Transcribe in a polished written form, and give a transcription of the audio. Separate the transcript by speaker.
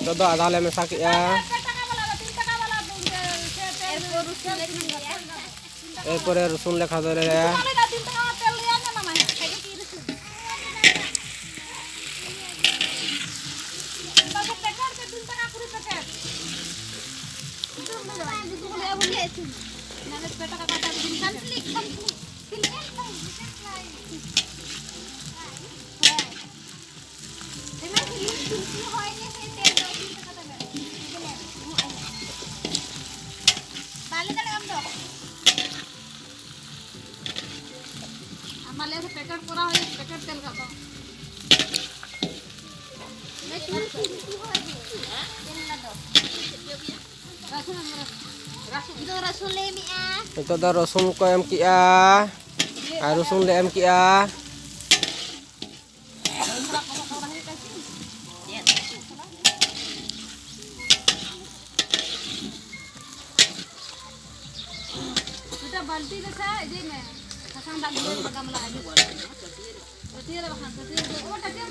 Speaker 1: तो दो आधा ले में साक या एरपरे रसुन लेखा दरे
Speaker 2: पैकेट पूरा हो पैकेट तेल का तो दा रसुन को एम किया आ रसुन ले एम किया बाल्टी जैसा जे में खसान दाग ले गमला है बतिया रे बखान बतिया ओ टके